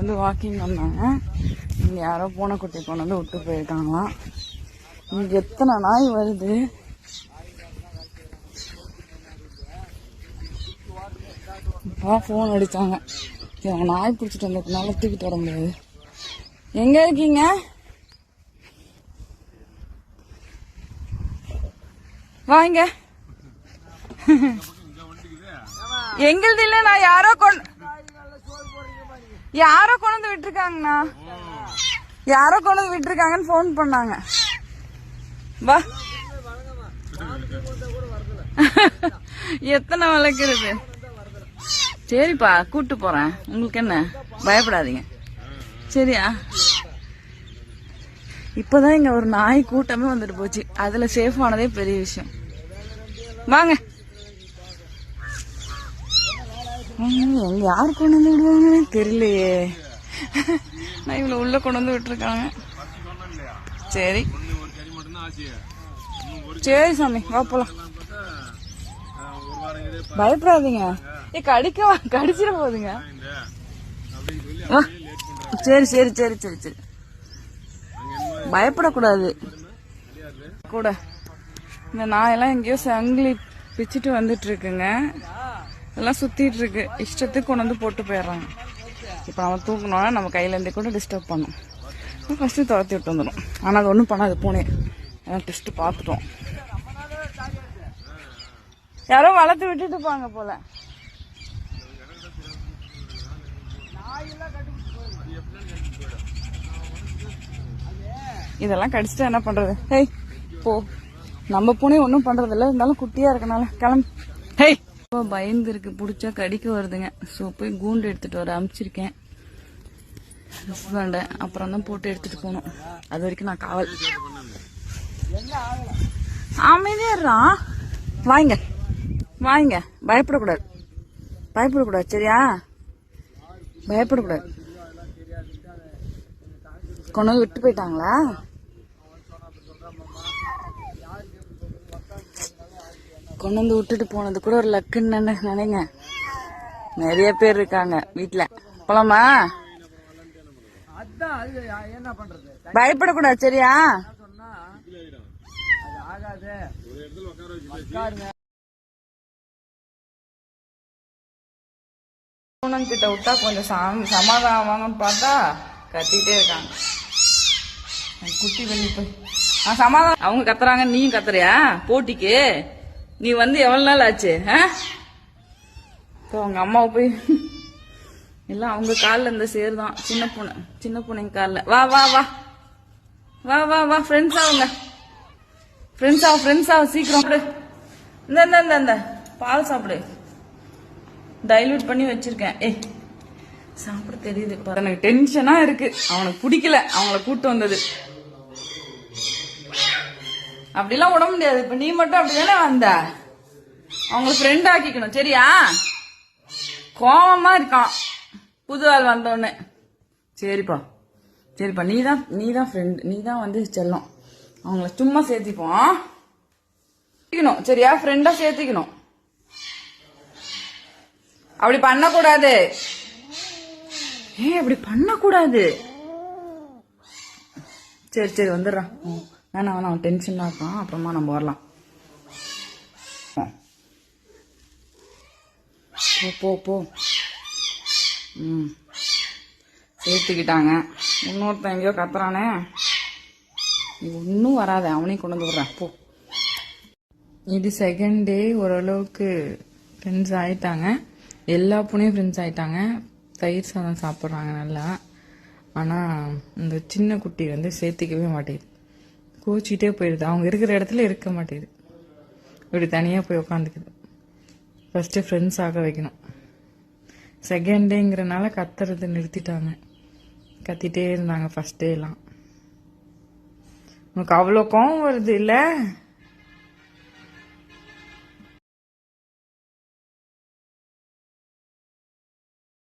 வந்து வாக்கிங் வந்தாங்க. இங்கே யாரோ பூனைக்குட்டி கொண்டு வந்து விட்டு போயிருக்காங்களாம். இங்கே எத்தனை நாய் வருது. இப்போ ஃபோன் அடித்தாங்க. அவங்க நாய் பிடிச்சிட்டு வந்ததுனால தூக்கிட்டு வர முடியாது. எங்கே இருக்கீங்க? வாங்க. எங்களது இல்ல, நான் யாரோ கொண்டு வந்து விட்டுருக்காங்கண்ணா. யாரோ கொண்டு வந்து விட்டுருக்காங்கன்னு போன் பண்ணாங்க. வா. எத்தனை வளர்க்கறது? சரிப்பா, கூட்டு போறேன். உங்களுக்கு என்ன, பயப்படாதீங்க சரியா? இப்பதான் இங்க ஒரு நாய் கூட்டமே வந்துட்டு போச்சு. அதுல சேஃப் ஆனதே பெரிய விஷயம். வாங்க. எங்க யாரு கொண்டு வந்து விடுவாங்கன்னு தெரியலையே. நான் இவ்வளவு உள்ள கொண்டு வந்து விட்டுருக்காங்க. சரி சரி சாமி, வா போலாம். பயப்படாதீங்க. கடிச்சிட போகுதுங்க. சரி சரி சரி சரி சரி, பயப்படக்கூடாது. கூட இந்த நாயெல்லாம் எங்கேயோ சங்கிலி பிச்சுட்டு வந்துட்டு இருக்குங்க. எல்லாம் சுத்திட்டு இருக்கு. இஷ்டத்துக்கு கொண்டு வந்து போட்டு போயிடுறாங்க. இப்போ நம்ம தூக்கணும்னா நம்ம கையில இருந்தே கூட டிஸ்டர்ப் பண்ணும். ஃபர்ஸ்ட் துரத்தி விட்டு வந்துடும். ஆனால் அது ஒன்றும் பண்ணாது. பூனே டெஸ்ட் பார்த்துட்டோம். யாரோ வளர்த்து விட்டுட்டு போங்க போல. இதெல்லாம் கடிச்சிட்டா என்ன பண்றது? ஹேய் போ. நம்ம பூனே ஒன்றும் பண்றது இல்லை. இருந்தாலும் குட்டியா இருக்கனால கிளம்பு. ஹேய், இப்போ பயந்து இருக்கு. பிடிச்சா கடிக்க வருதுங்க. ஸோ போய் கூண்டு எடுத்துட்டு வர அனுப்பிச்சிருக்கேன் ஹஸ்பண்ட. அப்புறம் தான் போட்டு எடுத்துட்டு போகணும். அது வரைக்கும் நான் காவல். அமைதியா வாங்க வாங்க. பயப்படக்கூடாது, பயப்படக்கூடாது சரியா? பயப்படக்கூடாது. கொண்டு வந்து விட்டு போயிட்டாங்களா? கொண்டு வந்து விட்டுட்டு போனது கூட ஒரு லக்குன்னு நினைங்க. நிறைய பேர் இருக்காங்க வீட்டுல. போலாமா? பயப்படக்கூடாது சரியா? கிட்ட விட்டா கொஞ்சம் சமாதானம் வாங்கன்னு பார்த்தா கத்திட்டே இருக்காங்க. குட்டி வெளியே போய் சமாதானம். அவங்க கத்துறாங்க, நீயும் கத்துறியா போட்டிக்கு? நீ வந்து எவ்வளவு நாள் ஆச்சு? இப்போ அவங்க அம்மாவை போய் எல்லாம் அவங்க காலில் இந்த சேர் தான். சின்ன பூனைங்க காலில். வா வா வா வா வா வா. ஃப்ரெண்ட்ஸ் ஆகுங்க. ஃப்ரெண்ட்ஸ் ஆகும் சீக்கிரம். இந்த பால் சாப்பிடு. டைல்யூட் பண்ணி வச்சிருக்கேன். சாப்பிட தெரியுது. எனக்கு டென்ஷனா இருக்கு. அவனுக்கு பிடிக்கல அவங்கள கூட்டு வந்தது. அப்படிலாம் விட முடியாது. இப்ப நீ மட்டும் அப்படிதானே வந்த. அவங்களை ஃப்ரெண்ட் ஆக்கிக்கணும் சரியா? கோவமா இருக்கான் புது ஆள் வந்தோடனே. சரிப்பா சரிப்பா, நீதான் ஃப்ரெண்ட். நீதான் வந்து செல்லம். அவங்கள சும்மா சேர்த்திப்போம் சரியா? ஃப்ரெண்டா சேர்த்திக்கணும். அப்படி பண்ணக்கூடாது. அப்படி பண்ணக்கூடாது. சரி சரி வந்துடுறான். வேணாம் அவன் டென்ஷனா இருக்கான். அப்புறமா நம்ம வரலாம். போ போ. சேர்த்துக்கிட்டாங்க. இன்னொருத்தன் எங்கேயோ கத்துறானே. நீ ஒன்னும் வராத, அவனையும் கொண்டு வந்து விடுறேன் போ. இது செகண்ட் டே. ஓரளவுக்கு ஃப்ரெண்ட்ஸ் ஆயிட்டாங்க. எல்லா பூனையும் ஃப்ரெண்ட்ஸ் ஆயிட்டாங்க. தயிர் சாதம் சாப்பிட்றாங்க நல்லா. ஆனால் இந்த சின்ன குட்டி வந்து சேர்த்துக்கவே மாட்டேங்குது. கோச்சிக்கிட்டே போயிடுது. அவங்க இருக்கிற இடத்துல இருக்க மாட்டேங்குது. இப்படி தனியாக போய் உட்காந்துக்குது. ஃபர்ஸ்ட்டு ஃப்ரெண்ட்ஸ் ஆக வைக்கணும். செகண்ட் டேங்கிறனால கத்துறது நிறுத்திட்டாங்க. கத்திட்டே இருந்தாங்க ஃபர்ஸ்ட் டே எல்லாம். உனக்கு அவ்வளோ கோவம் வருது இல்லை?